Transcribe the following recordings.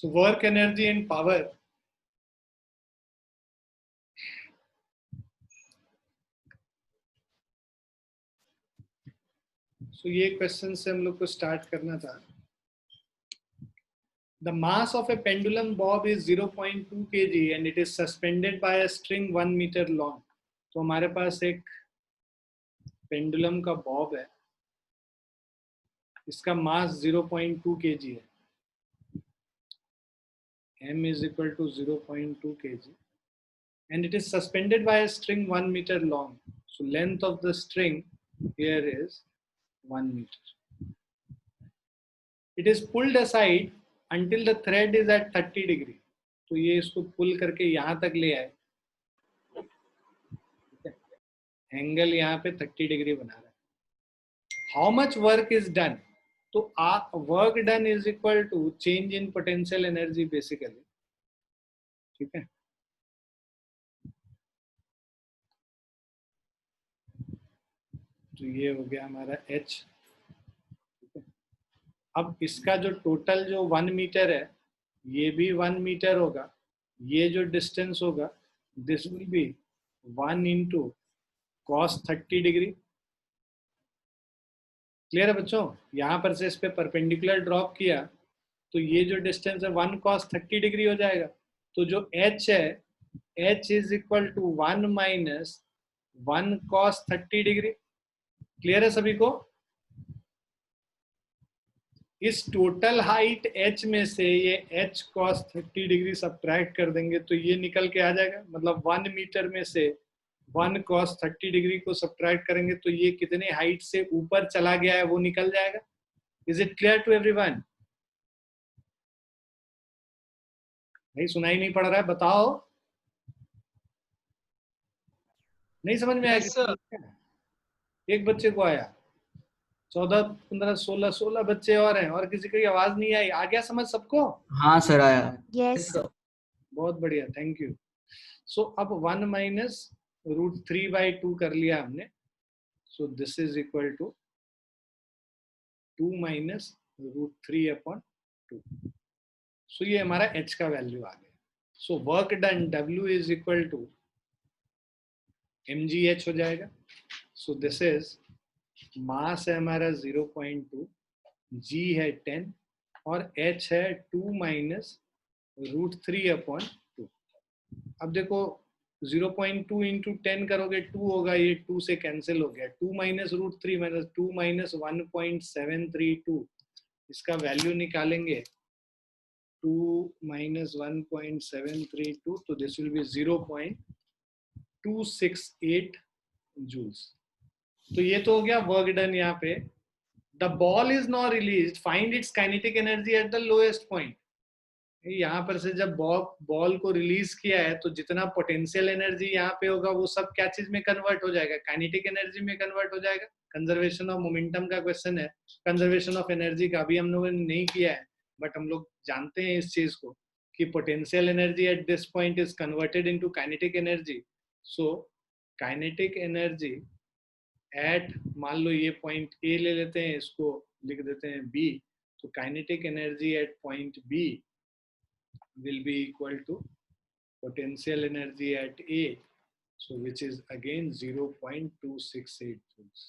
So work, energy and power. So ये question से हम लोग को स्टार्ट करना था. The mass of a pendulum bob is 0.2 kg and it is suspended by a string 1 meter long. तो हमारे पास एक पेंडुलम का बॉब है, इसका मास 0.2 kg है. m is equal to 0.2 kg and it is suspended by a string 1 meter long. So length of the string here is 1 meter. It is pulled aside until the thread is at 30 degree. तो ये इसको पुल करके यहाँ तक ले आए, angle यहाँ पे 30 डिग्री बना रहा है. How much work is done? तो work done is equal to change in potential energy basically. ठीक है, तो ये हो गया हमारा h. अब इसका जो टोटल जो 1 मीटर है, ये भी 1 मीटर होगा. ये जो डिस्टेंस होगा, this will B 1 into cos 30 degree. Clear है बच्चों? यहाँ पर से इस पे परपेंडिकुलर ड्रॉप किया तो ये जो डिस्टेंस है 1 cos 30 डिग्री हो जाएगा. तो जो h है, h is equal to 1 minus 1 cos 30 degree. Clear है सभी को? इस टोटल हाइट h में से ये h cos 30 डिग्री सब्ट्रैक्ट कर देंगे तो ये निकल के आ जाएगा. मतलब 1 मीटर में से 1 cos 30 डिग्री को सब्ट्रैक्ट करेंगे तो ये कितने हाइट से ऊपर चला गया है वो निकल जाएगा. Is it clear to everyone? नहीं सुनाई नहीं पड़ रहा है, बताओ. नहीं समझ में आया? एक बच्चे को आया, 14, 15, 16 बच्चे और हैं और किसी की आवाज नहीं आई. आ गया समझ सबको? हाँ सर आया. यस. बहुत बढ़िया, थैंक यू. सो अब 1 माइनस √3/2 कर लिया हमने. So this is equal to 2 minus √3/2. So ये हमारा h का वैल्यू आ गया. So work done W is equal to mgh हो जाएगा. सो दिस इज मास है हमारा 0.2, g है 10 और h है 2 माइनस √3/2. अब देखो 0.2 इंटू 10 करोगे 2 होगा, ये 2 से कैंसिल हो गया. 2 माइनस √3 माइनस 2 माइनस 1.732, इसका वैल्यू निकालेंगे 2 माइनस 1.732 तो दिस विल बी 0.268 जूल्स. तो ये तो हो गया वर्क डन. यहाँ पे the ball is not released, find its kinetic energy at the lowest point. यहाँ पर से जब बॉल को रिलीज किया है तो जितना पोटेंशियल एनर्जी यहाँ पे होगा वो सब क्या चीज में कन्वर्ट हो जाएगा? काइनेटिक एनर्जी में कन्वर्ट हो जाएगा. कंजर्वेशन ऑफ मोमेंटम का क्वेश्चन है, कंजर्वेशन ऑफ एनर्जी का अभी हम लोगों ने नहीं किया है, बट हम लोग जानते हैं इस चीज को कि potential energy at this point is converted into kinetic energy. So kinetic energy eight, मान लो ये पॉइंट ए ले लेते हैं, इसको लिख देते हैं बी. तो kinetic energy at point B will be equal to potential energy at A, so which is again 0.268 joules.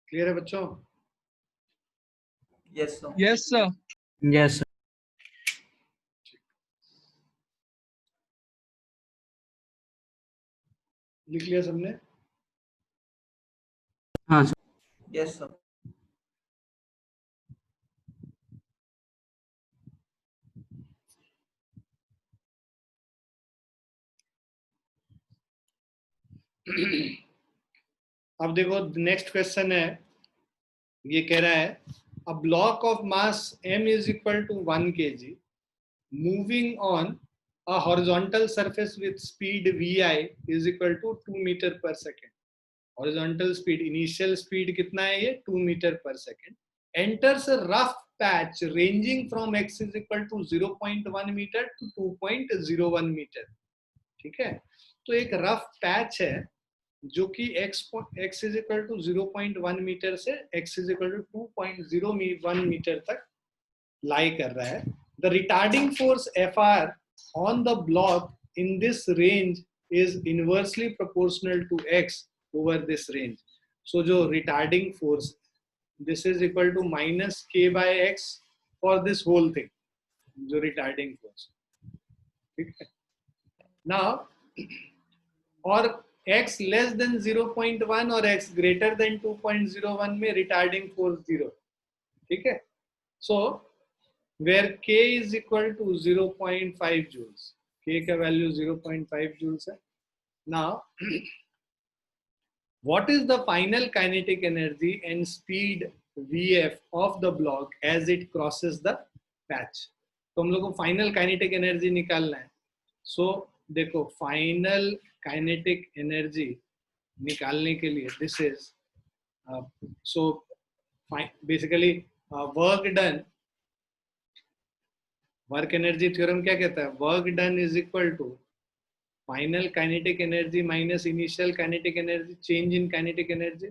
Clear है बच्चों? Yes sir. Yes sir. Yes sir. लिख लिया सबने? हाँ सर. Yes sir. अब देखो नेक्स्ट क्वेश्चन है, ये कह रहा है a block of mass m is equal to 1 kg moving on a horizontal surface with speed vi is equal to 2 meter per second. Horizontal speed, initial speed कितना है ये? 2 meter per second. Enters a rough patch ranging from x is equal to 0.1 meter to 2.01 meter. ठीक है, तो एक rough patch है जो कि x is equal to 0.1 metre से x is equal to 2.01 metre तक लाई कर रहा है. The retarding force Fr on the block in this range is inversely proportional to x over this range. So जो retarding force, this is equal to minus k by x for this whole thing, जो retarding force. ठीक है. Now और x less than 0.1 और x greater than 2.01 में retarding force 0. ठीक है. So where k is equal to 0.5 joules, k का value 0.5 joules है. Now what is the final kinetic energy and speed Vf of the block as it crosses the patch? तो हम लोग को final kinetic energy निकालना है. सो देखो final kinetic energy निकालने के लिए this is so basically work done, work energy theorem क्या कहता है? Work done is equal to final kinetic energy minus initial kinetic energy, change in kinetic energy,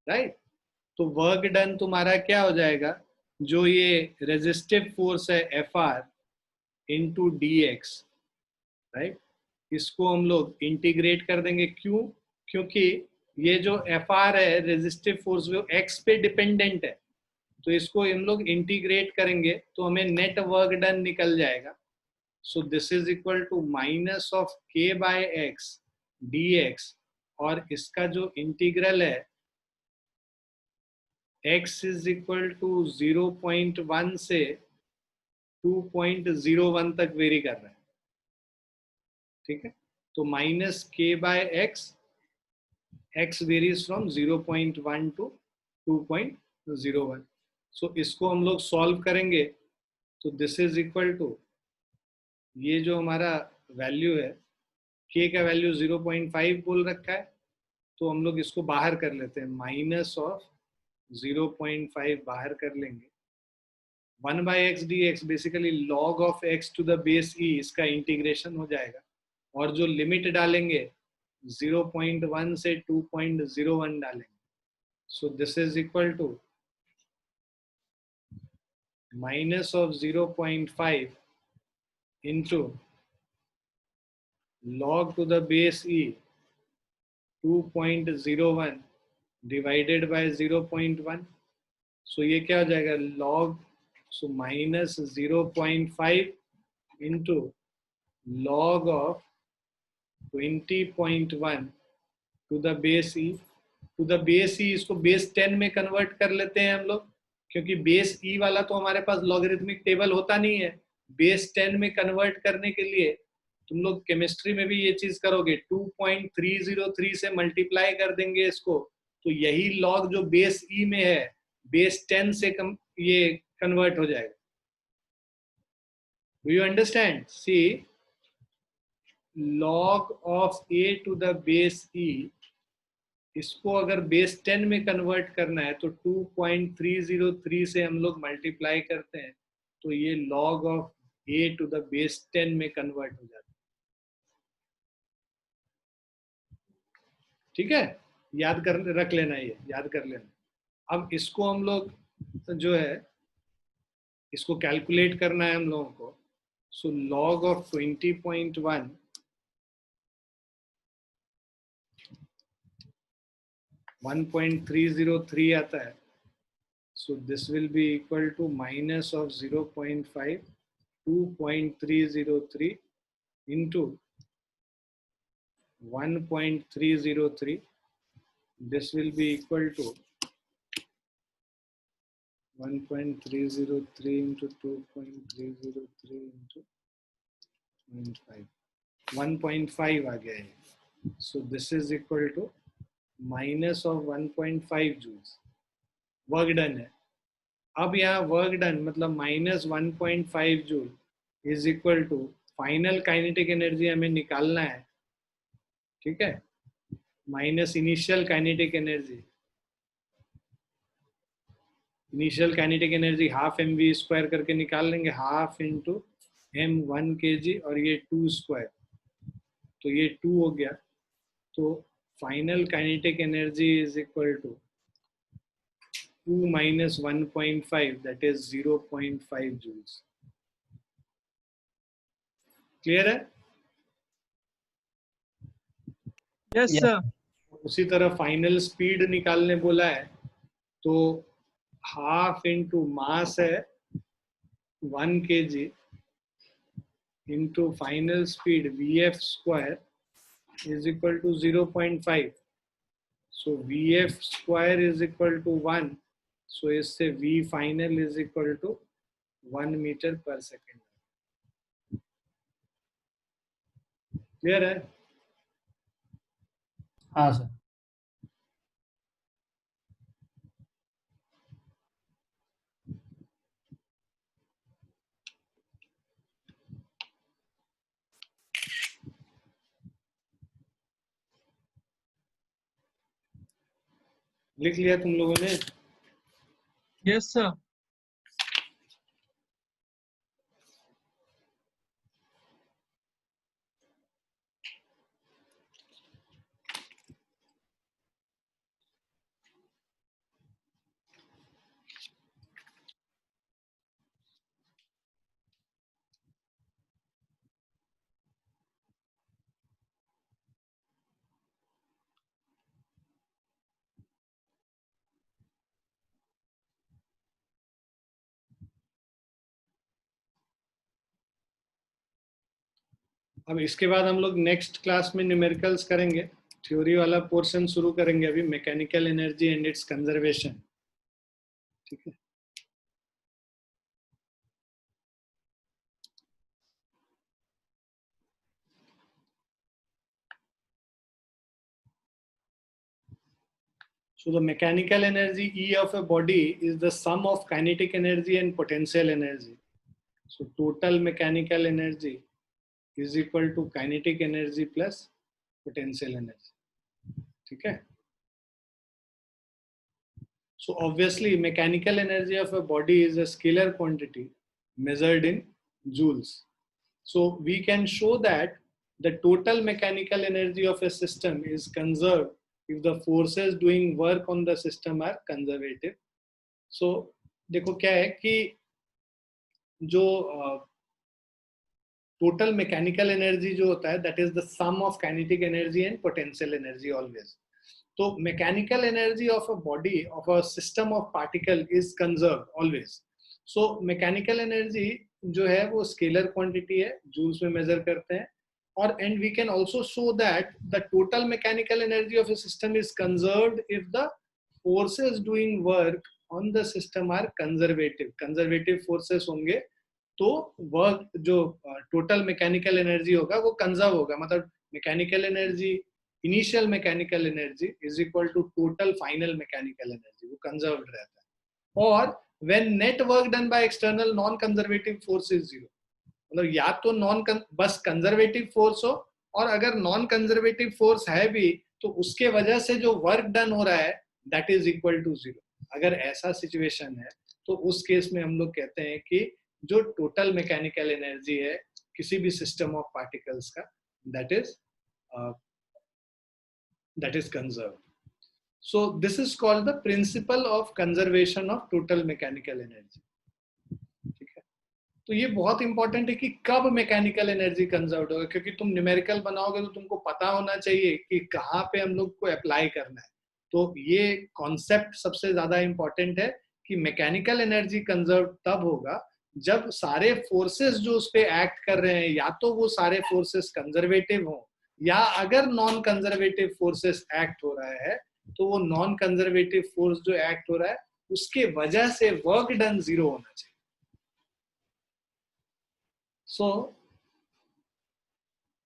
right. तो वर्क डन तुम्हारा क्या हो जाएगा? जो ये रेजिस्टिव फोर्स है Fr इंटू dx, राइट, इसको हम लोग इंटीग्रेट कर देंगे. क्यों? क्योंकि ये जो Fr है रेजिस्टिव फोर्स वो x पे डिपेंडेंट है, तो इसको हम लोग इंटीग्रेट करेंगे तो हमें नेट वर्क डन निकल जाएगा. So this is equal to minus of k by x dx, और इसका जो इंटीग्रल है x इज इक्वल टू 0.1 से 2.01 तक वेरी कर रहा है. ठीक है. तो minus k by x varies from 0.1 to 2.01. So इसको हम लोग सॉल्व करेंगे तो दिस इज इक्वल टू, ये जो हमारा वैल्यू है k का वैल्यू 0.5 बोल रखा है, तो हम लोग इसको बाहर कर लेते हैं. माइनस ऑफ 0.5 बाहर कर लेंगे. 1 by x d x basically log of x to the base e, इसका इंटीग्रेशन हो जाएगा. और जो लिमिट डालेंगे 0.1 से 2.01 डालेंगे. So this is equal to minus of 0.5 into log to the base e 2.01 divided by 0.1. So ये क्या हो जाएगा? log, so minus 0.5 into log of 20.1 to the base e. To the base e इसको base 10 में convert कर लेते हैं हम लोग, क्योंकि बेस ई वाला तो हमारे पास लॉगरिथमिक टेबल होता नहीं है. बेस 10 में कन्वर्ट करने के लिए तुम लोग केमिस्ट्री में भी ये चीज करोगे, 2.303 से मल्टीप्लाई कर देंगे इसको, तो यही लॉग जो बेस ई में है बेस 10 से ये कन्वर्ट हो जाएगा. Do you understand? See log of a to the base e, इसको अगर बेस 10 में कन्वर्ट करना है तो 2.303 से हम लोग मल्टीप्लाई करते हैं, तो ये log of a to the base 10 में कन्वर्ट हो जाता है. ठीक है. याद कर रख लेना, ये याद कर लेना. अब इसको हम लोग जो है इसको कैलकुलेट करना है हम लोगों को. सो log of 20.1 1.303 आता है. So this will be equal to minus of 0.5 2.303 into 1.303. this will be equal to 1.303 into 2.303 into 0.5, 1.5 आ गया है. so this is equal to minus of 1.5 joules work done है. अब यहाँ वर्क डन मतलब minus 1.5 joule is equal to final kinetic energy हमें निकालना है. ठीक है. Minus initial kinetic energy. Initial kinetic energy half mv square करके निकाल लेंगे, हाफ इंटू m1 kg और ये 2 स्क्वायर, तो ये 2 हो गया. तो final kinetic energy is equal to 2 minus 1.5, that is 0.5 joules. Clear है? Yes sir. उसी तरह फाइनल स्पीड निकालने बोला है, तो हाफ इंटू मास है 1 kg into final speed vf square is equal to 0.5. So vf square is equal to 1. So इससे v final is equal to 1 meter per second. Clear है? हाँ सर। लिख लिया तुम लोगों ने? Yes sir. अब इसके बाद हम लोग नेक्स्ट क्लास में न्यूमेरिकल्स करेंगे, थ्योरी वाला पोर्शन शुरू करेंगे अभी, mechanical energy and it's conservation. ठीक है? So the mechanical energy E of a body is the sum of kinetic energy and potential energy. So total mechanical energy is equal to kinetic energy plus potential energy. ठीक है? So obviously mechanical energy of a body is a scalar quantity measured in joules. So we can show that the total mechanical energy of a system is conserved if the forces doing work on the system are conservative. So देखो क्या है कि जो total mechanical energy जो होता है, that is the sum of kinetic energy and potential energy always. तो mechanical energy of a body, of a system of particle is conserved always. So mechanical energy जो है वो scalar quantity है, joules में measure करते हैं, और and we can also show that the total mechanical energy of a system is conserved if the forces doing work on the system are conservative. Conservative forces होंगे तो work जो total mechanical energy होगा वो conserve होगा, मतलब mechanical energy, initial mechanical energy is equal to total final mechanical energy, वो conserved रहता है। और when net work done by external non conservative force is zero, मतलब या तो बस कंजर्वेटिव फोर्स हो, और अगर नॉन कंजर्वेटिव फोर्स है भी तो उसके वजह से जो वर्क डन हो रहा है that is equal to zero. अगर ऐसा सिचुएशन है तो उस केस में हम लोग कहते हैं कि जो टोटल मैकेनिकल एनर्जी है किसी भी सिस्टम ऑफ पार्टिकल्स का, that is conserved. So this is called the principle of conservation of total mechanical energy. ठीक है? तो ये बहुत इंपॉर्टेंट है कि कब मैकेनिकल एनर्जी कंजर्व्ड होगा, क्योंकि तुम न्यूमेरिकल बनाओगे तो तुमको पता होना चाहिए कि कहाँ पे हम लोग को अप्लाई करना है। तो ये कॉन्सेप्ट सबसे ज्यादा इंपॉर्टेंट है कि मैकेनिकल एनर्जी कंजर्व तब होगा जब सारे फोर्सेस जो उस पे एक्ट कर रहे हैं या तो वो सारे फोर्सेस कंजर्वेटिव हो, या अगर नॉन कंजर्वेटिव फोर्सेस एक्ट हो रहा है तो वो नॉन कंजर्वेटिव फोर्स जो एक्ट हो रहा है उसके वजह से वर्क डन जीरो होना चाहिए। So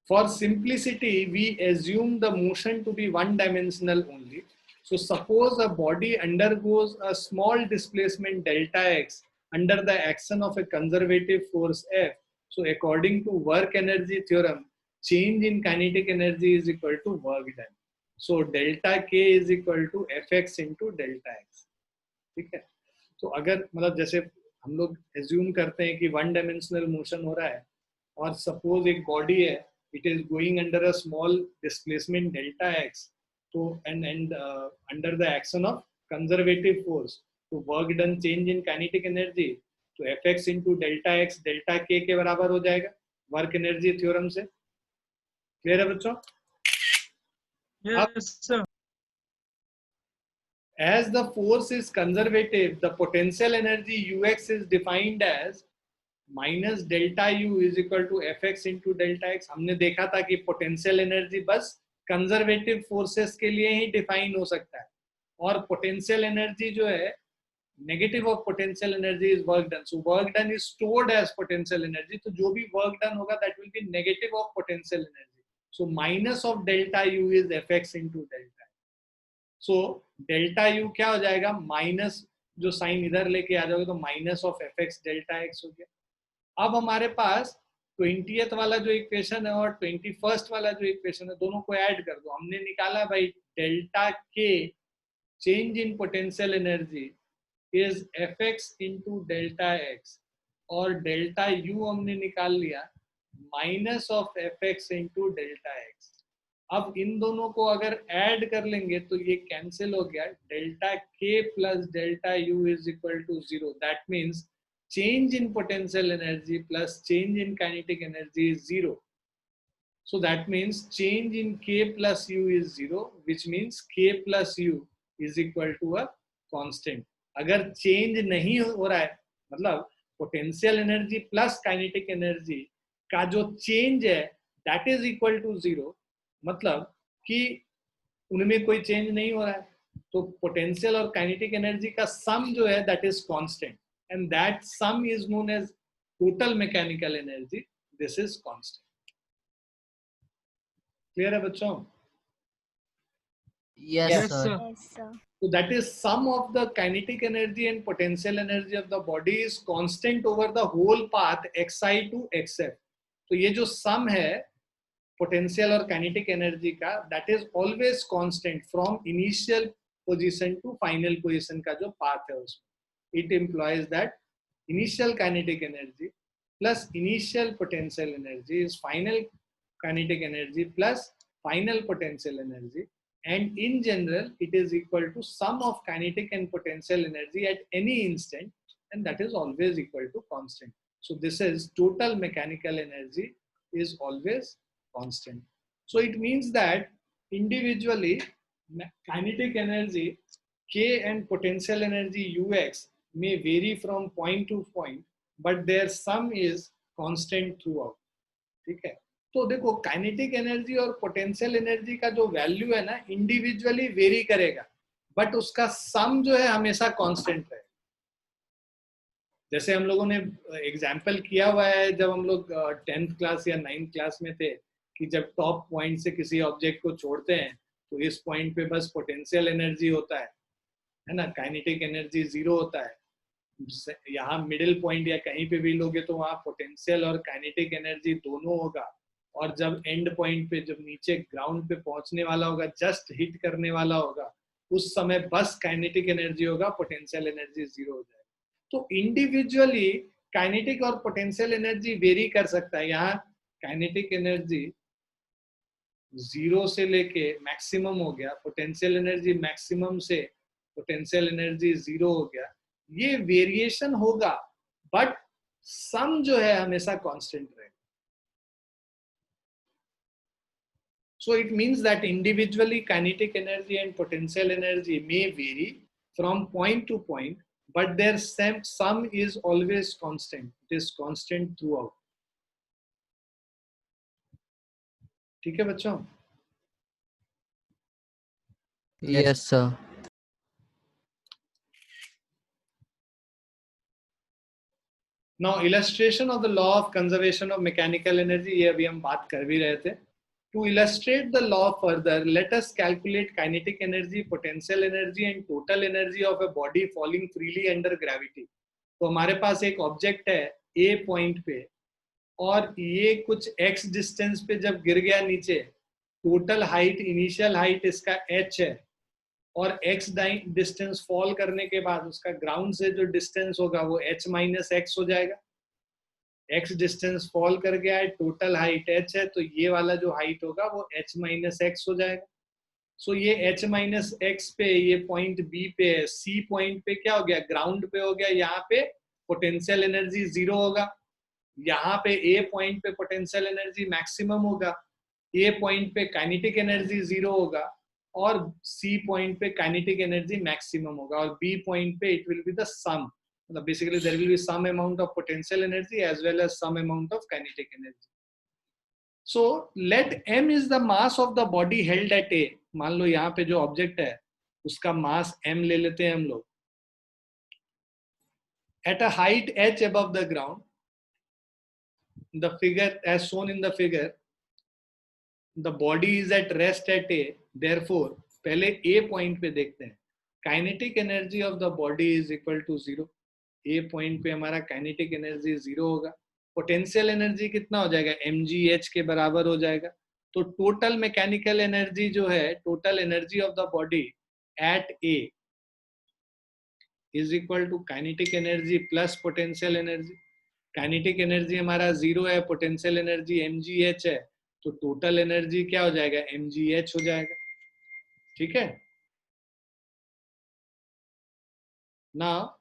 for simplicity we assume the motion to be one dimensional only. So suppose a body undergoes a small displacement delta x under the action of a conservative force F. So according to work energy theorem, change in kinetic energy is equal to work done. So delta k is equal to fx into delta x. ठीक है? तो अगर मतलब जैसे हम लोग assume करते हैं कि वन डायमेंशनल मोशन हो रहा है और सपोज एक बॉडी है, it is going under a small displacement delta x, तो and under the action of conservative force, तो work done change in kinetic energy तो Fx into delta x delta के बराबर हो जाएगा वर्क एनर्जी थ्योरम से। Clear है बच्चों? Yes, sir. As the force is conservative, the potential energy Ux is defined as minus delta U is equal to Fx into delta x। हमने देखा था कि पोटेंशियल एनर्जी बस कंजर्वेटिव फोर्सेस के लिए ही डिफाइन हो सकता है, और पोटेंशियल एनर्जी जो है negative of potential energy is work done. So work done is stored as potential energy, तो जो भी वर्क डन होगा that will be negative of potential energy. So minus of delta U is Fx into delta. So delta U क्या हो जाएगा, minus, जो sign इधर लेके आ जाओगे तो minus of Fx delta x हो गया। अब हमारे पास 20th वाला जो इक्वेशन है और 21st वाला जो इक्वेशन है, दोनों को ऐड कर दो। हमने निकाला भाई डेल्टा के change in potential energy is Fx into delta x, और डेल्टा यू हमने निकाल लिया minus of Fx into delta x। अब इन दोनों को अगर ऐड कर लेंगे तो ये कैंसिल हो गया, डेल्टा के plus delta U is equal to 0। That means change in potential energy plus change in kinetic energy is 0. So that means change in K plus U is 0, which means K plus U is equal to a constant. अगर change नहीं हो रहा है, मतलब potential energy plus kinetic energy का जो change है that is equal to 0, मतलब कि उनमें कोई change नहीं हो रहा है, तो potential और kinetic energy का sum जो है that is constant. And that sum is known as total mechanical energy. This is constant. Clear है बच्चों? Yes, Yes, sir. sir. Yes, sir. So that is sum of the kinetic energy and potential energy of the body is constant over the whole path xi to xf. तो ये जो sum है potential और kinetic energy का, that is always constant from initial position to final position का जो path है उसमें। It implies that initial kinetic energy plus initial potential energy is final kinetic energy plus final potential energy, and in general it is equal to sum of kinetic and potential energy at any instant, and that is always equal to constant. So this is total mechanical energy is always constant. So it means that individually kinetic energy K and potential energy Ux may vary from point to point, but their sum is constant throughout. ठीक है? तो देखो kinetic energy और potential energy का जो value है ना, individually very करेगा, बट उसका सम जो है हमेशा कांस्टेंट रहेगा। जैसे हम लोगों ने एग्जाम्पल किया हुआ है जब हम लोग 10th क्लास या 9th क्लास में थे, कि जब टॉप पॉइंट से किसी ऑब्जेक्ट को छोड़ते हैं तो इस पॉइंट पे बस पोटेंशियल एनर्जी होता है ना, काइनेटिक एनर्जी 0 होता है। यहाँ मिडिल पॉइंट या कहीं पे भी लोगे तो वहाँ पोटेंशियल और काइनेटिक एनर्जी दोनों होगा, और जब एंड पॉइंट पे, जब नीचे ग्राउंड पे पहुंचने वाला होगा, जस्ट हिट करने वाला होगा, उस समय बस काइनेटिक एनर्जी होगा, पोटेंशियल एनर्जी 0 हो जाएगा। तो इंडिविजुअली काइनेटिक और पोटेंशियल एनर्जी वेरी कर सकता है। यहाँ काइनेटिक एनर्जी 0 से लेके मैक्सिमम हो गया, पोटेंशियल एनर्जी मैक्सिमम से पोटेंशियल एनर्जी 0 हो गया, ये वेरिएशन होगा, बट सम जो है हमेशा कांस्टेंट रहेगा। So it means that individually kinetic energy and potential energy may vary from point to point, but their sum is always constant. It is constant throughout. ठीक है बच्चों? Yes, sir. Now illustration of the law of conservation of mechanical energy, ये अभी हम बात कर भी रहे थे। To illustrate the law further, let us calculate kinetic energy, potential energy and total energy of a body falling freely under gravity. तो हमारे पास एक ऑब्जेक्ट है A पॉइंट पे, और ये कुछ x डिस्टेंस पे जब गिर गया नीचे, टोटल हाइट, इनिशियल हाइट इसका h है, और x डिस्टेंस फॉल करने के बाद उसका ग्राउंड से जो डिस्टेंस होगा वो h माइनस x हो जाएगा। x डिस्टेंस फॉल कर गया है, टोटल हाइट h है, तो ये वाला जो हाइट होगा वो h माइनस x हो जाएगा। सो ये H माइनस एक्स पे, ये पॉइंट B पे है, C पॉइंट पे क्या हो गया, ग्राउंड पे हो गया, यहाँ पे पोटेंशियल एनर्जी 0 होगा, यहाँ पे A पॉइंट पे पोटेंशियल एनर्जी मैक्सिमम होगा, A पॉइंट पे काइनेटिक एनर्जी 0 होगा, और C पॉइंट पे काइनेटिक एनर्जी मैक्सिमम होगा, और B पॉइंट पे it will be the sum, मतलब basically there will be some amount of potential energy as well as some amount of kinetic energy. So let m is the mass of the body held at A. मान लो यहाँ पे जो object है उसका mass m ले लेते हैं हम लोग. At a height h above the ground, the figure as shown in the figure, the body is at rest at A. Therefore, पहले A पॉइंट पे देखते हैं. Kinetic energy of the body is equal to 0. A point पे हमारा kinetic energy 0 होगा. Potential energy कितना हो जाएगा, mgh के बराबर हो जाएगा. तो टोटल मैकेनिकल एनर्जी जो है, total energy of the body at A is equal to kinetic energy plus potential energy. Kinetic energy हमारा 0 है, पोटेंशियल एनर्जी mgh है, तो टोटल एनर्जी क्या हो जाएगा, mgh हो जाएगा. ठीक है. Now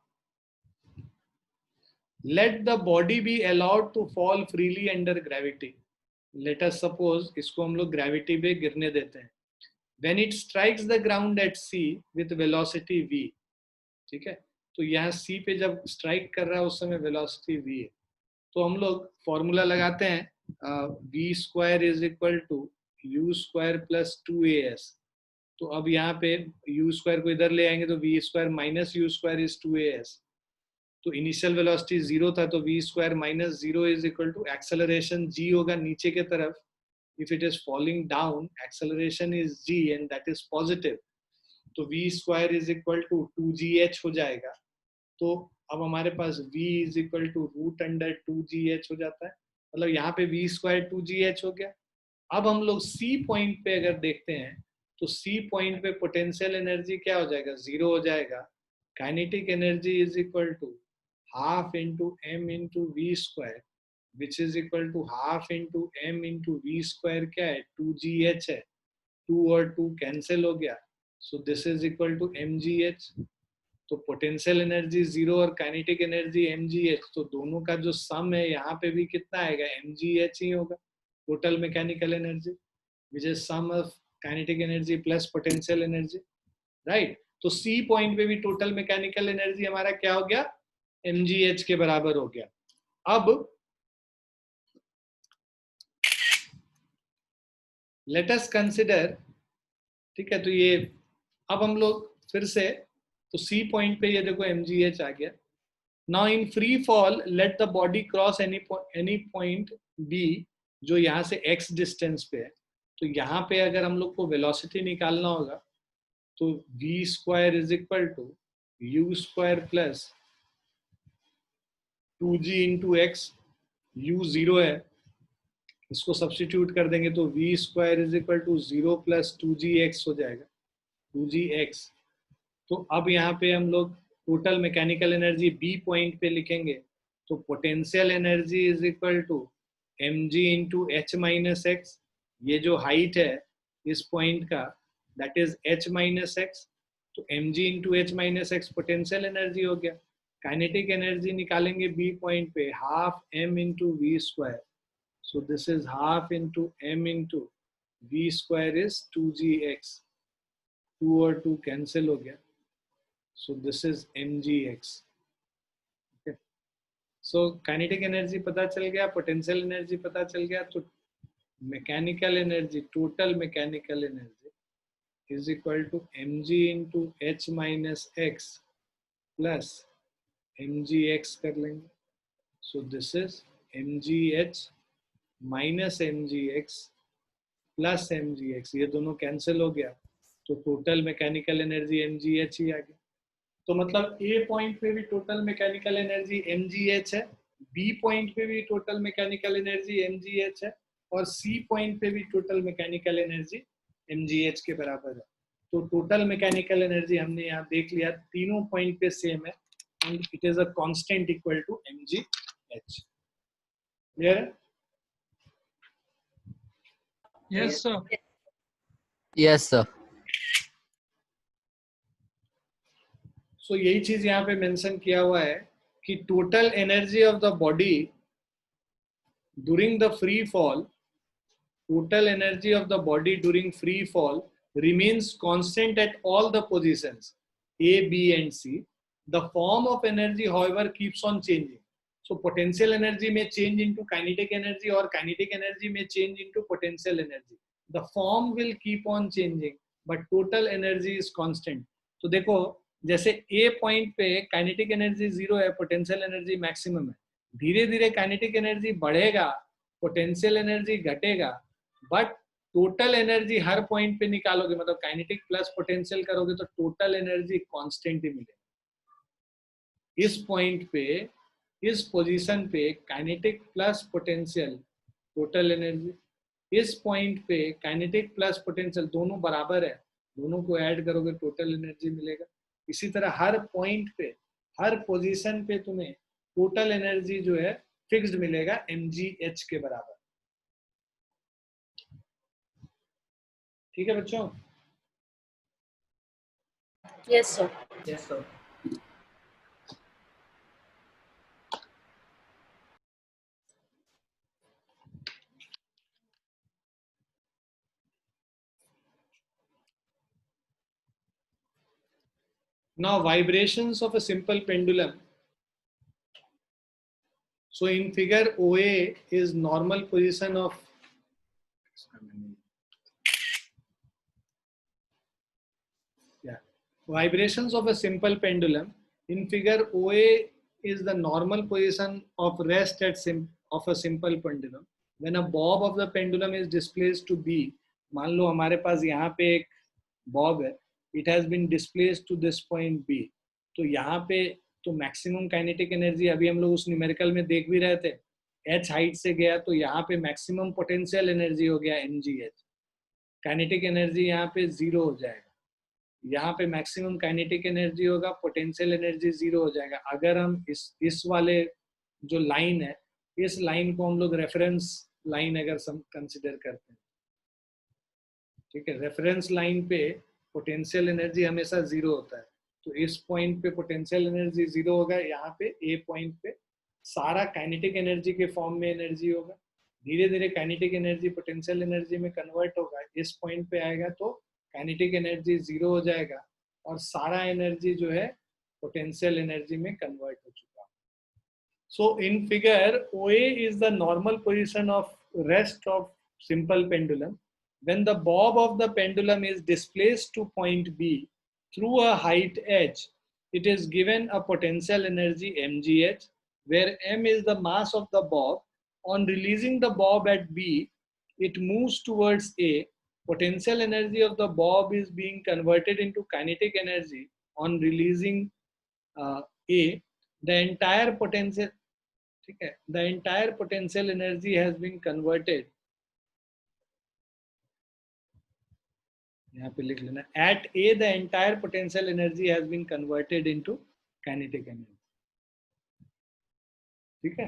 let the body be allowed to fall freely under gravity. Let us suppose इसको हम लोग ग्रेविटी पे गिरने देते हैं. When it strikes the ground at C with velocity v. ठीक है. तो यहाँ C पे जब स्ट्राइक कर रहा है उस समय वेलोसिटी v है. तो हम लोग फॉर्मूला लगाते हैं, v square is equal to u square plus 2as. तो अब यहाँ पे u स्क्वायर को इधर ले आएंगे तो v square minus u square is 2as. तो इनिशियल वेलोसिटी 0 था, तो v square minus 0 is equal to acceleration g होगा नीचे के तरफ. If it is falling down, acceleration is g and that is positive, तो v square is equal to 2gh हो जाएगा. तो अब हमारे पास v is equal to root under 2gh हो जाता है, मतलब यहाँ पे v स्क्वायर 2gh हो गया. अब हम लोग C पॉइंट पे अगर देखते हैं तो C पॉइंट पे पोटेंशियल एनर्जी क्या हो जाएगा, 0 हो जाएगा. Kinetic energy is equal to half into m into v square, which is equal to half into m into v square क्या है, 2gh है. 2 और 2 कैंसिल हो गया, so this is equal to mgh. तो पोटेंशियल एनर्जी 0 और kinetic energy mgh, तो दोनों का जो सम है यहाँ पे भी कितना आएगा, mgh ही होगा. Total mechanical energy which is sum of kinetic energy plus potential energy, right. तो C पॉइंट पे भी टोटल मैकेनिकल एनर्जी हमारा क्या हो गया, mgh के बराबर हो गया. अब लेट अस कंसिडर, ठीक है, तो ये अब हम लोग फिर से, तो C पॉइंट पे ये देखो mgh आ गया. Now in free fall let the body cross any point B जो यहाँ से x डिस्टेंस पे है. तो यहाँ पे अगर हम लोग को वेलोसिटी निकालना होगा तो v square is equal to u square plus 2g into x. u 0 है, इसको सब्स्टिट्यूट कर देंगे तो v square is equal to 0 plus 2gx हो जाएगा, 2gx. तो अब यहाँ पे हम लोग total mechanical energy B point पे लिखेंगे, तो potential energy is equal to mg into h minus x. ये जो हाइट है इस पॉइंट का that is h minus x. तो mg into h minus x potential energy हो गया. काइनेटिक एनर्जी निकालेंगे B पॉइंट पे, half m into v square. So this is half into m into v square is 2gx. 2 और 2 cancel हो गया, so this is mgx. okay, so kinetic energy पता चल गया, potential energy पता चल गया. तो mechanical energy, total mechanical energy is equal to mg into h minus x plus mgx कर लेंगे. so this is mgh minus mgx plus mgx. ये दोनों कैंसिल हो गया, तो टोटल मैकेनिकल एनर्जी mgh ही आ गया. तो मतलब A पॉइंट पे भी टोटल मैकेनिकल एनर्जी mgh है, B पॉइंट पे भी टोटल मैकेनिकल एनर्जी mgh है, और C पॉइंट पे भी टोटल मैकेनिकल एनर्जी mgh के बराबर है. तो टोटल मैकेनिकल एनर्जी हमने यहाँ देख लिया, तीनों पॉइंट पे सेम है and it is a constant equal to mgh. Clear है? Yes, sir. Yes, sir. So यही चीज यहाँ पे मेंशन किया हुआ है कि total energy of the body during the free fall, total energy of the body during free fall remains constant at all the positions A, B and C. The form of energy however keeps on changing. So potential energy may change into kinetic energy or kinetic energy may change into potential energy. The form will keep on changing but total energy is constant. तो देखो जैसे A point पे kinetic energy 0 है, potential energy maximum है, धीरे धीरे kinetic energy बढ़ेगा, potential energy घटेगा, but total energy her point पे निकालोगे, मतलब काइनेटिक प्लस पोटेंशियल करोगे तो टोटल एनर्जी कांस्टेंट ही मिलेगी। इस पॉइंट पे, इस पोजीशन पे kinetic plus potential total energy, इस पॉइंट पे काइनेटिक प्लस पोटेंशियल दोनों बराबर है, दोनों को ऐड करोगे टोटल एनर्जी मिलेगा। इसी तरह हर पॉइंट पे, हर पोजीशन पे तुम्हें टोटल एनर्जी जो है फिक्स्ड मिलेगा mgh के बराबर। ठीक है बच्चों? Yes, sir. Yes, sir. Now vibrations of a simple pendulum. So in figure OA is normal position of vibrations of a simple pendulum. In figure OA is the normal position of rest of a simple pendulum. When a bob of the pendulum is displaced to B, मान लो हमारे पास यहाँ पे एक Bob है, it has been displaced to this point B, तो यहाँ पे तो मैक्सिमम काइनेटिक एनर्जी अभी हम लोग उस न्यूमेरिकल में देख भी रहे थे, h हाइट से गया तो यहाँ पे मैक्सिमम पोटेंशियल एनर्जी हो गया mgh, काइनेटिक एनर्जी यहाँ पे 0 हो जाएगा, यहाँ पे मैक्सिमम काइनेटिक एनर्जी होगा, पोटेंशियल एनर्जी 0 हो जाएगा। अगर हम इस वाले जो लाइन है, इस लाइन को हम लोग रेफरेंस लाइन अगर कंसिडर करते हैं, ठीक है, रेफरेंस लाइन पे पोटेंशियल एनर्जी हमेशा 0 होता है, तो इस पॉइंट पे पोटेंशियल एनर्जी 0 होगा, यहाँ पे ए पॉइंट पे सारा काइनेटिक एनर्जी के फॉर्म में एनर्जी होगा, धीरे धीरे काइनेटिक एनर्जी पोटेंशियल एनर्जी में कन्वर्ट होगा, इस पॉइंट पे आएगा तो काइनेटिक एनर्जी 0 हो जाएगा और सारा एनर्जी जो है पोटेंशियल एनर्जी में कन्वर्ट हो चुका है। So in figure OA is the normal position of rest of simple pendulum. When the bob of the pendulum is displaced to point B through a height h, it is given a potential energy mgh, where m is the mass of the bob. On releasing the bob at B, it moves towards A. Potential energy of the bob is being converted into kinetic energy on releasing A. The entire potential, the entire potential energy has been converted. यहाँ पे लिख लेना, at A the entire potential energy has been converted into kinetic energy. ठीक है?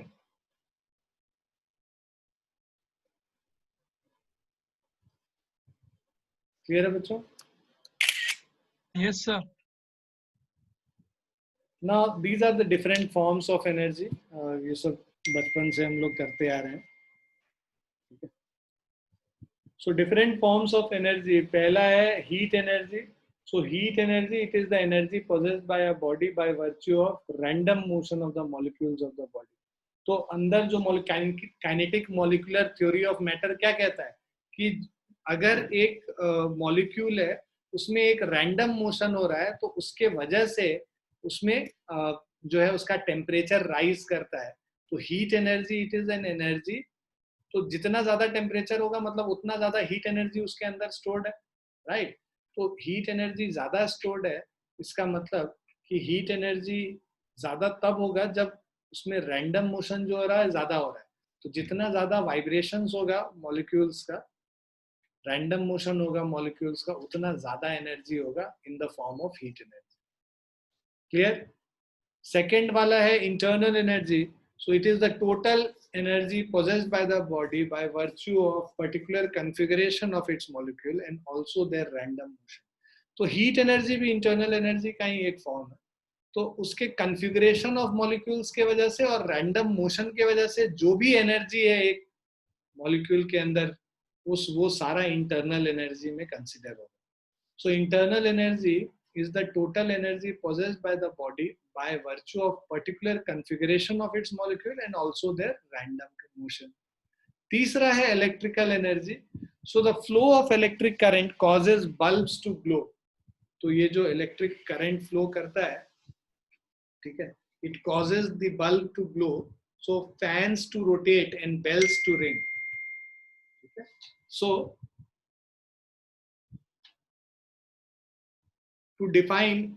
Clear है बच्चों? Yes, sir. Now these are the different forms of energy. ये सब बचपन से हम लोग करते आ रहे हैं. So different forms of energy. पहला है heat energy. So heat energy, it is the energy possessed by a body by virtue of random motion of the molecules of the body. तो अंदर जो kinetic molecular theory of matter क्या कहता है कि अगर एक मॉलिक्यूल है उसमें एक रैंडम मोशन हो रहा है तो उसके वजह से उसमें जो है उसका टेम्परेचर राइज करता है। तो heat energy it is an energy, तो जितना ज्यादा टेम्परेचर होगा मतलब उतना ज्यादा हीट एनर्जी उसके अंदर स्टोर्ड है, राइट। तो हीट एनर्जी ज्यादा स्टोर्ड है, इसका मतलब कि हीट एनर्जी ज्यादा तब होगा जब उसमें रैंडम मोशन जो हो रहा है ज्यादा हो रहा है। तो जितना ज्यादा वाइब्रेशंस होगा मॉलिक्यूल्स का, रैंडम मोशन होगा मॉलिक्यूल्स का, उतना ज्यादा एनर्जी होगा in the form of heat energy. Clear? Second वाला है internal energy. So it is the total energy possessed by the body by virtue of particular configuration of its molecule and also their random motion. तो heat energy भी internal energy का ही एक form है, तो उसके configuration of molecules के वजह से और रैंडम मोशन के वजह से जो भी एनर्जी है एक मॉलिक्यूल के अंदर वो सारा इंटरनल एनर्जी में कंसिडर होगा. So internal energy is the total energy possessed by the body by virtue of particular configuration of its molecule and also their random motion. तीसरा है electrical energy. So the flow of electric current causes bulbs to glow. तो ये जो electric current flow करता है, ठीक है, it causes the bulb to glow. So fans to rotate and bells to ring. ठीक है. So to define,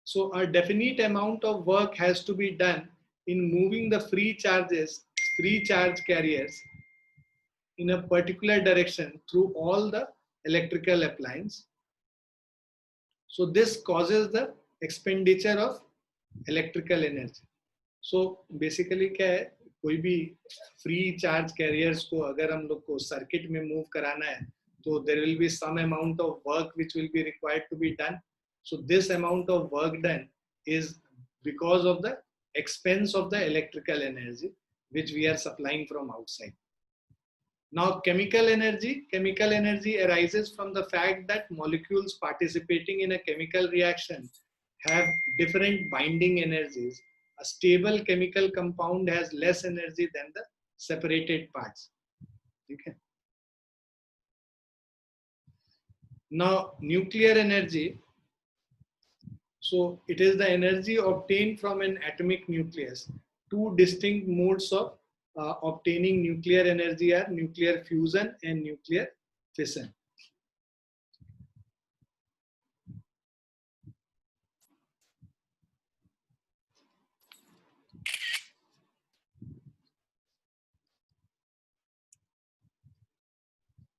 so a definite amount of work has to be done in moving the free charge carriers in a particular direction through all the electrical appliance. So this causes the expenditure of electrical energy. So basically क्या है, कोई भी free charge carriers को अगर हम लोग को circuit में move कराना है, तो there will be some amount of work which will be required to be done. So this amount of work done is because of the expense of the electrical energy which we are supplying from outside. Now chemical energy arises from the fact that molecules participating in a chemical reaction have different binding energies. A stable chemical compound has less energy than the separated parts. Okay. Now nuclear energy. So it is the energy obtained from an atomic nucleus. Two distinct modes of obtaining nuclear energy are nuclear fusion and nuclear fission.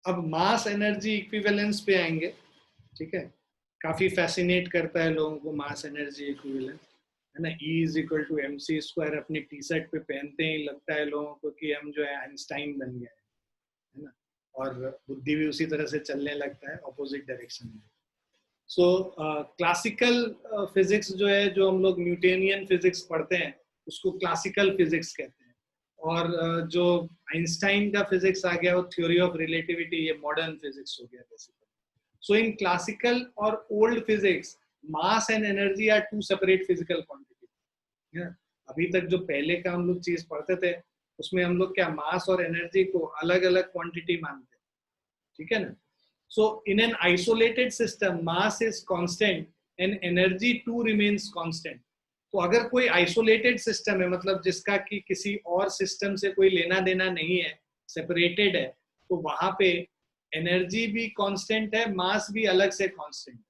अब मास energy equivalence पे आएंगे. ठीक है, काफी fascinate करता है लोगों को मास एनर्जी इक्विवेलेंस, है ना. E is equal to mc square अपनी टी शर्ट पे पहनते ही लगता है लोगों को कि हम जो है आइंस्टाइन बन गए, है ना. और बुद्धि भी उसी तरह से चलने लगता है ऑपोजिट डायरेक्शन में. सो क्लासिकल फिजिक्स जो है, जो हम लोग न्यूटोनियन फिजिक्स पढ़ते हैं, उसको क्लासिकल फिजिक्स कहते हैं. और जो आइंस्टाइन का फिजिक्स आ गया वो थ्योरी ऑफ रिलेटिविटी, ये मॉडर्न फिजिक्स हो गया basically. So in classical or old physics, mass and energy are two separate physical quantities. अभी तक जो पहले का हम लोग चीज पढ़ते थे उसमें हम लोग क्या मास और एनर्जी को अलग अलग क्वांटिटी मानते हैं. ठीक है ना. So in an isolated system, mass is constant and energy too remains constant. तो अगर कोई आइसोलेटेड सिस्टम है, मतलब जिसका कि किसी और सिस्टम से कोई लेना देना नहीं है, सेपरेटेड है, तो वहां पे एनर्जी भी कांस्टेंट है, मास भी अलग से कांस्टेंट है.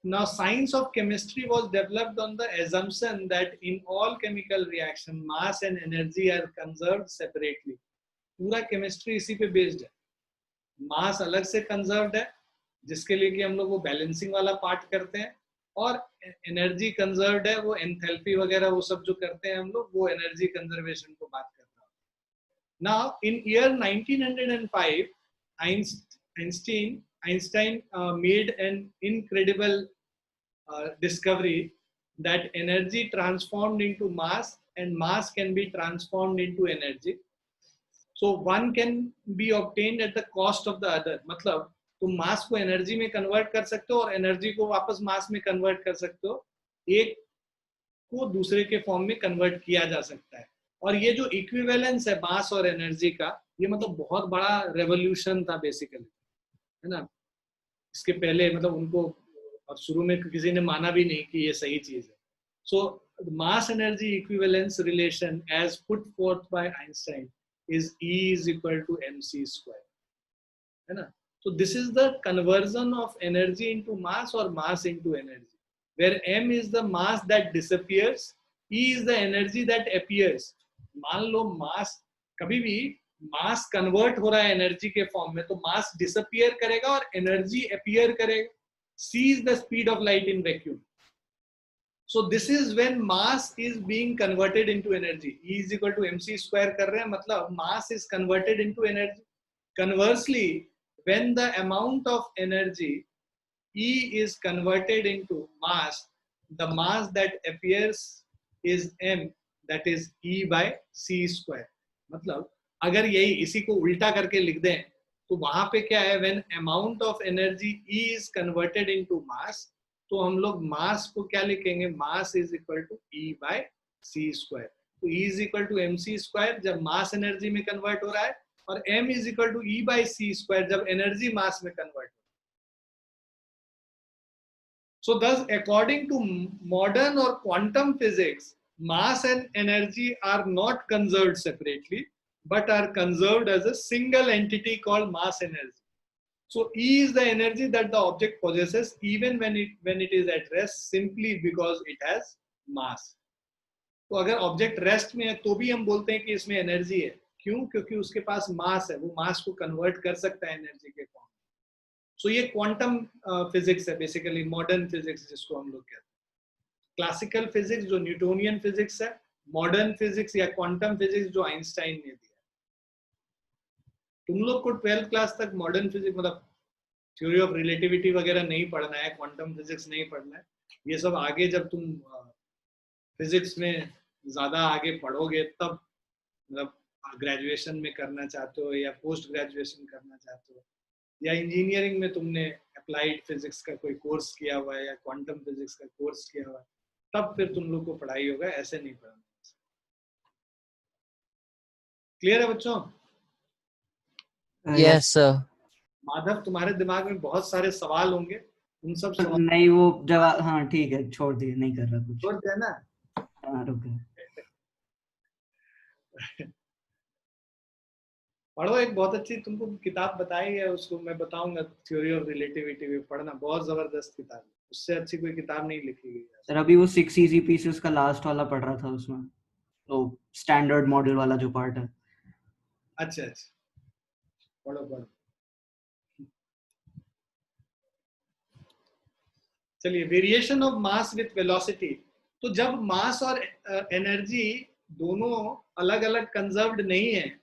Now science of chemistry was developed on the assumption that in all chemical reaction mass and energy are conserved separately. पूरा केमिस्ट्री इसी पे बेस्ड है. मास अलग से कंजर्व्ड है जिसके लिए कि हम लोग वो बैलेंसिंग वाला पार्ट करते हैं, और एनर्जी कंजर्व्ड है, वो एंथैल्पी वगैरह वो सब जो करते हैं हम लोग, वो एनर्जी कंजर्वेशन को बात करते हैं. Now, in year 1905, Einstein made an incredible discovery that energy transformed into mass and mass can be transformed into energy. So one can be obtained at the cost of the other. मतलब तुम मास को energy में convert कर सकते हो और energy को वापस मास में कन्वर्ट कर सकते हो. एक को दूसरे के फॉर्म में कन्वर्ट किया जा सकता है. और ये जो इक्विवेलेंस है मास और एनर्जी का, ये मतलब बहुत बड़ा रेवोल्यूशन था बेसिकली, है ना. इसके पहले मतलब उनको और शुरू में किसी ने माना भी नहीं कि ये सही चीज है. So mass energy equivalence relation as put forth by Einstein is E is equal to mc square, है ना. So this is the conversion of energy into mass or mass into energy, where m is the mass that disappears, E is the energy that appears. मान लो मास, कभी भी मास convert हो रहा है energy के form में, तो मास डिसअपियर करेगा और एनर्जी अपीयर करेगा. c is the speed of light in vacuum. So this is when mass is being converted into energy. E is equal to mc square कर रहे हैं, मतलब mass is converted into energy. Conversely, when the amount of energy E is converted into mass, the mass that appears is m, that is E by c square. मतलब अगर यही इसी को उल्टा करके लिख दें तो वहां पे क्या है, when amount of energy E is converted into mass, तो हम लोग मास को क्या लिखेंगे, mass is equal to E by c square. तो E is equal to mc square जब मास एनर्जी में कन्वर्ट हो रहा है, और m is equal to E by c square जब एनर्जी मास में कन्वर्ट हो रहा है. So thus, according to modern or quantum physics, mass and energy are not conserved separately, but are conserved as a single entity called mass energy. So E is the energy that the object possesses even when it is at rest, simply because it has mass. तो अगर object rest में है तो भी हम बोलते हैं कि इसमें एनर्जी है. क्यों? क्योंकि उसके पास मास है, वो मास को कन्वर्ट कर सकता है एनर्जी के फॉर्म. सो ये क्वांटम फिजिक्स है, बेसिकली मॉडर्न फिजिक्स जिसको हम लोग कहते हैं. क्लासिकल फिजिक्स जो न्यूटोनियन फिजिक्स है, मॉडर्न फिजिक्स या क्वांटम फिजिक्स जो आइंस्टाइन ने दिया. तुम लोग को 12th क्लास तक मॉडर्न फिजिक्स मतलब थ्योरी ऑफ रिलेटिविटी वगैरह नहीं पढ़ना है, क्वांटम फिजिक्स नहीं पढ़ना है. ये सब आगे जब तुम फिजिक्स में ज्यादा आगे पढ़ोगे तब, मतलब ग्रेजुएशन में करना चाहते हो या पोस्ट ग्रेजुएशन करना चाहते हो, या इंजीनियरिंग में तुमने अप्लाइड फिजिक्स का कोई कोर्स किया हुआ है या क्वांटम फिजिक्स का कोर्स किया हुआ है, तब फिर तुम लोग को पढ़ाई होगा. ऐसे नहीं पढ़ना. क्लियर है बच्चों? Yes sir. माधव, तुम्हारे दिमाग में बहुत सारे सवाल होंगे, उन सब सवाल नहीं वो जवाब, हाँ ठीक है, छोड़ दिए, नहीं कर रहा कुछ. छोड़ देना. हाँ रुक गए. पढ़ो. एक बहुत अच्छी तुमको किताब बताई है, उसको मैं बताऊंगा, थ्योरी ऑफ रिलेटिविटी में पढ़ना, बहुत जबरदस्त किताब है. उससे अच्छी कोई किताब नहीं लिखी गई है. सर अभी वो 6 इजी पीसेस का लास्ट वाला पढ़ रहा था, उसमें तो स्टैंडर्ड मॉडल वाला जो पार्ट है. अच्छा अच्छा, पढ़ो पढ़ो. चलिए, variation of mass with velocity. तो जब मास और एनर्जी दोनों अलग अलग कंजर्व्ड नहीं है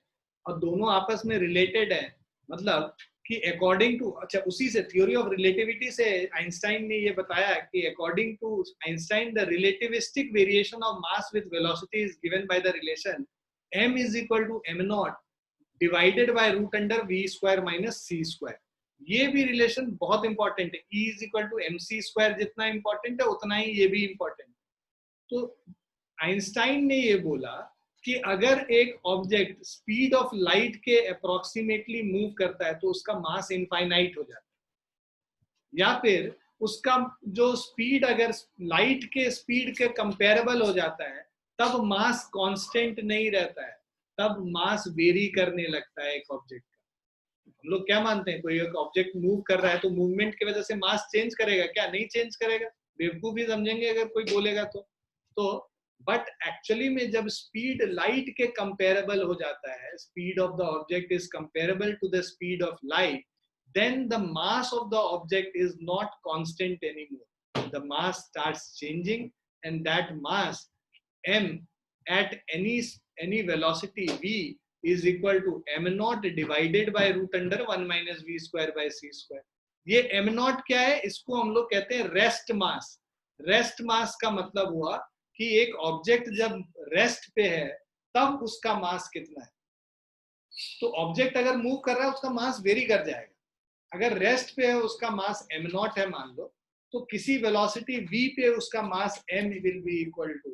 और दोनों आपस में रिलेटेड है, मतलब कि अकॉर्डिंग टू, अच्छा उसी से थ्योरी ऑफ रिलेटिविटी से आइंस्टाइन ने ये बताया कि according to Einstein the relativistic variation of mass with velocity is given by the relation m is equal to m not divided by root under v square minus c square. ये भी relation बहुत important है. E is equal to mc square जितना important है उतना ही ये भी important है. तो आइंस्टाइन ने ये बोला कि अगर एक ऑब्जेक्ट स्पीड ऑफ लाइट के अप्रोक्सीमेटली मूव करता है तो उसका मास इनफाइनाइट हो जाता है, या फिर उसका जो स्पीड अगर लाइट के स्पीड के कंपेरेबल हो जाता है तब मास कांस्टेंट नहीं रहता है, तब मास वेरी करने लगता है एक ऑब्जेक्ट का. हम लोग क्या मानते हैं, कोई एक ऑब्जेक्ट मूव कर रहा है तो मूवमेंट की वजह से मास चेंज करेगा क्या? नहीं चेंज करेगा. बेवकूफी समझेंगे अगर कोई बोलेगा तो बट एक्चुअली में जब स्पीड लाइट के कंपेरेबल हो जाता है, speed of the object is comparable to the speed of light, then the mass of the object is not constant anymore. The mass starts changing, and that mass m at any velocity v is equal to m naught divided by root under 1 minus v square by c square. ये m naught क्या है? इसको हम लोग कहते हैं rest mass. Rest mass का मतलब हुआ कि एक ऑब्जेक्ट जब रेस्ट पे है तब उसका मास कितना है. तो ऑब्जेक्ट अगर मूव कर रहा है उसका मास वेरी कर जाएगा. अगर रेस्ट पे है उसका मास m नॉट है मान लो, तो किसी वेलोसिटी v पे उसका mass m will be equal to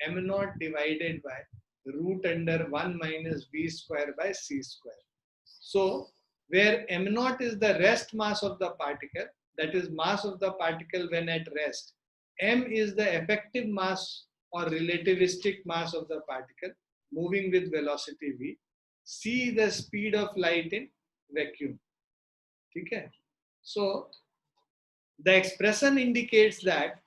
m not divided by root under 1 minus v square by c square. So where m not is the rest mass of the particle, that is mass of the particle when at rest, m is the effective mass or relativistic mass of the particle moving with velocity v, c the speed of light in vacuum. ठीक है. So the expression indicates that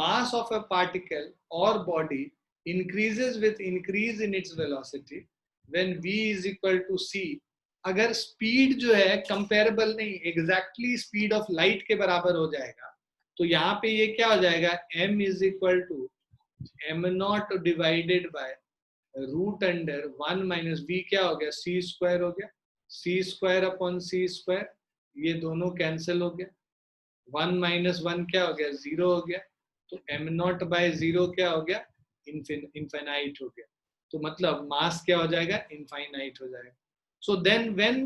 mass of a particle or body increases with increase in its velocity when v is equal to c. अगर speed जो है comparable नहीं, exactly speed of light के बराबर हो जाएगा, तो यहाँ पे ये क्या हो जाएगा, m is equal to m not divided by root under 1 minus v क्या हो गया, c स्क्वायर हो गया. c square upon c square, ये दोनों कैंसिल हो गया. 1 माइनस 1 क्या हो गया, 0 हो गया. तो m0/0 क्या हो गया, इनफाइनाइट हो गया। तो मतलब मास क्या हो जाएगा, इनफाइनाइट हो जाएगा। So then when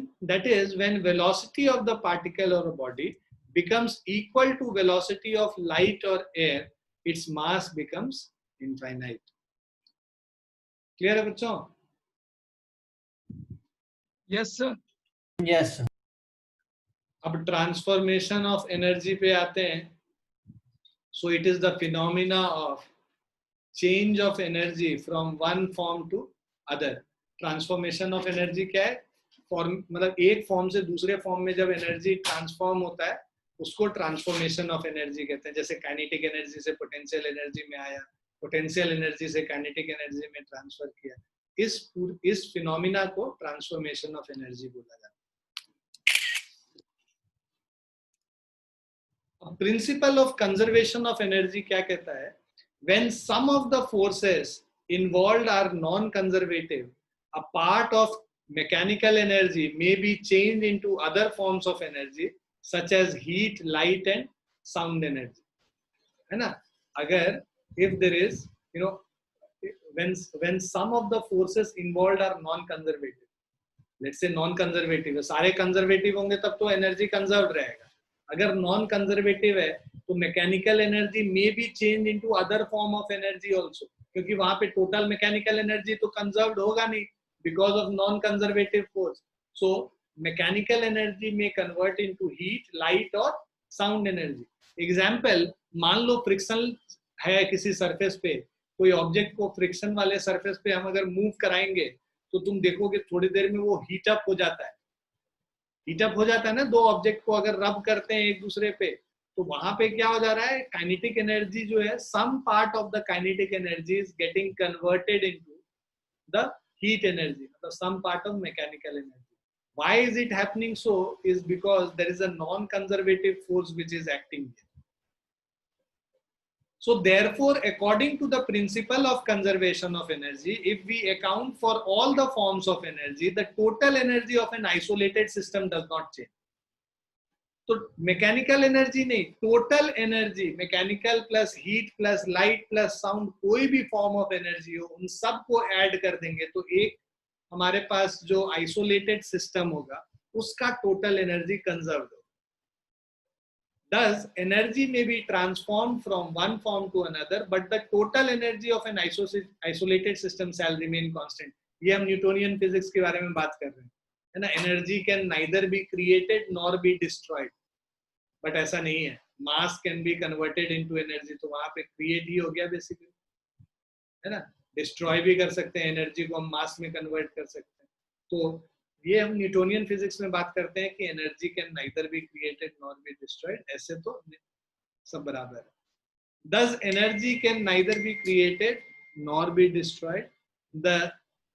velocity of the particle or a body becomes equal to velocity of light or air, its mass becomes infinite. Clear है बच्चों? Yes, sir. Yes, sir. अब ट्रांसफॉर्मेशन ऑफ एनर्जी पे आते हैं। So it is the phenomena of change of energy from one form to other. Transformation of energy क्या है, form मतलब एक फॉर्म से दूसरे फॉर्म में जब एनर्जी ट्रांसफॉर्म होता है उसको ट्रांसफॉर्मेशन ऑफ एनर्जी कहते हैं। जैसे काइनेटिक एनर्जी से पोटेंशियल एनर्जी में आया, पोटेंशियल एनर्जी से काइनेटिक एनर्जी में ट्रांसफर किया, इस फिनोमिना को ट्रांसफॉर्मेशन ऑफ एनर्जी बोला जाता है। Principle of conservation of energy क्या कहता है, when some of the forces involved are non-conservative, a part of mechanical energy may be changed into other forms of energy such as heat, light and sound energy, है ना। अगर if there is when some of the forces involved are non-conservative, let's say non-conservative, सारे conservative होंगे तब तो energy conserved रहेगा। अगर non conservative है तो mechanical energy may be change into other form of energy also, क्योंकि वहां पे टोटल मैकेनिकल एनर्जी तो कंजर्व्ड होगा नहीं because of non conservative force. So mechanical energy में कन्वर्ट इनटू हीट, लाइट और साउंड एनर्जी। एग्जांपल, मान लो फ्रिक्शन है किसी सरफेस पे, कोई ऑब्जेक्ट को फ्रिक्शन वाले सरफेस पे हम अगर मूव कराएंगे तो तुम देखोगे थोड़ी देर में वो हीट अप हो जाता है। हीटअप हो जाता है ना, दो ऑब्जेक्ट को अगर रब करते हैं एक दूसरे पे तो वहां पे क्या हो जा रहा है, काइनेटिक एनर्जी जो है, some part of the kinetic energy is getting converted into the heat energy, मतलब some part of mechanical energy. Why is it happening so, is because there is a non conservative force which is acting. So therefore, according to the principle of conservation of energy, if we account for all the forms of energy, the total energy of an isolated system does not change. तो mechanical energy नहीं, total energy, mechanical plus heat plus light plus sound, कोई भी form of energy हो, उन सबको add कर देंगे तो एक हमारे पास जो आइसोलेटेड सिस्टम होगा उसका टोटल एनर्जी कंजर्व होगा। Thus, energy may be transformed from one form to another, but the total energy of an isolated system shall remain constant. ये हम न्यूटोनियन फिजिक्स के बारे में बात कर रहे हैं, है ना। Energy can neither be created nor be destroyed, but ऐसा नहीं है। मास can be converted into energy, तो वहां पे क्रिएट ही हो गया बेसिकली, है ना। डिस्ट्रॉय भी कर सकते हैं, एनर्जी को हम मास में कन्वर्ट कर सकते हैं। तो ये हम न्यूटोनियन फिजिक्स में बात करते हैं कि energy can neither be created nor be destroyed, ऐसे तो सब बराबर है। Thus energy can neither be created nor be destroyed. The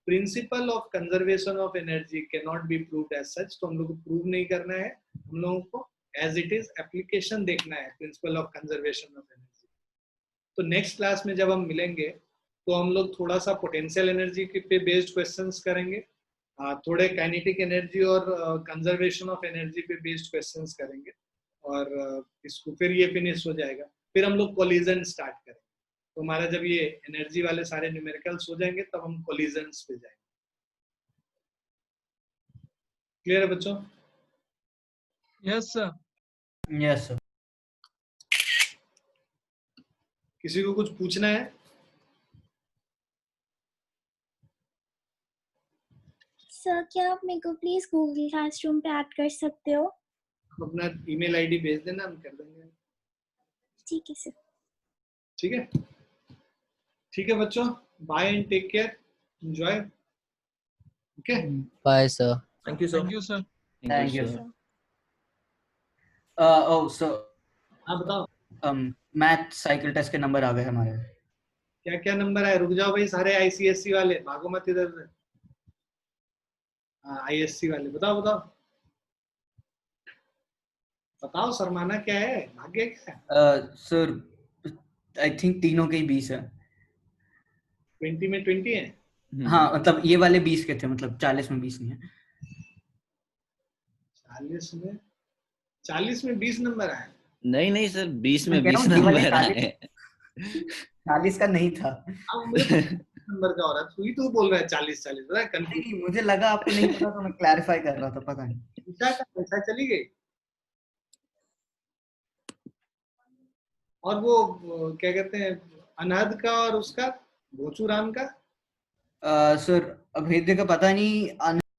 principle of conservation of energy cannot be proved as such. तो हम लोग को प्रूव नहीं करना है, हम लोगों को as it is application देखना है principle of conservation of energy। तो नेक्स्ट क्लास में जब हम मिलेंगे तो हम लोग थोड़ा सा पोटेंशियल एनर्जी पे बेस्ड क्वेश्चंस करेंगे, थोड़े काइनेटिक एनर्जी और कंजर्वेशन ऑफ एनर्जी पे बेस्ड क्वेश्चंस करेंगे, और इसको फिर ये फिनिश हो जाएगा। फिर हम लोग कोलिजन स्टार्ट करेंगे। तो हमारा जब ये एनर्जी वाले सारे न्यूमेरिकल्स हो जाएंगे तब हम कोलिजन्स पे जाएंगे। क्लियर है बच्चों? Yes, sir. Yes, sir. किसी को कुछ पूछना है? सर क्या आप मेरे को प्लीज गूगल क्लासरूम पे ऐड कर सकते हो? अपना ईमेल आईडी भेज देना, हम कर देंगे। ठीक है सर। ठीक है, ठीक है बच्चों, bye and take care, enjoy. Okay, Bye, sir. Thank you, sir. Thank you, sir. Thank you, sir. sir. Oh, so हाँ बताओ मैथ साइकिल टेस्ट के नंबर आ गए हमारे। क्या क्या नंबर है? रुक जाओ भाई, सारे आईसीएससी वाले भागो मत इधर से। आईएससी वाले बताओ बताओ बताओ, शर्माना क्या है, भाग्य क्या है? सर आई थिंक तीनों के ही 20 है। 20 में 20 है? हाँ मतलब ये वाले 20 के थे, मतलब 40 में 20 नहीं है। 40 में 20 नंबर आए? नहीं नहीं सर, 20 में मैं कह रहा 20 हूँ ये वाले नंबर 40 आए। 40 का नहीं था। अब मुझे नंबर का हो रहा है, तू ही तू बोल रहा है 40-40, पता है कंफ्यूज। नहीं, मुझे लगा आपको नहीं पता तो मैं क्लैरिफाई कर रहा था, पता नहीं। ईशा का पैसा चली गई। और वो क्या कहते हैं, अनहद का और उसका भोचू राम का। सर अभेद्य का पता नहीं,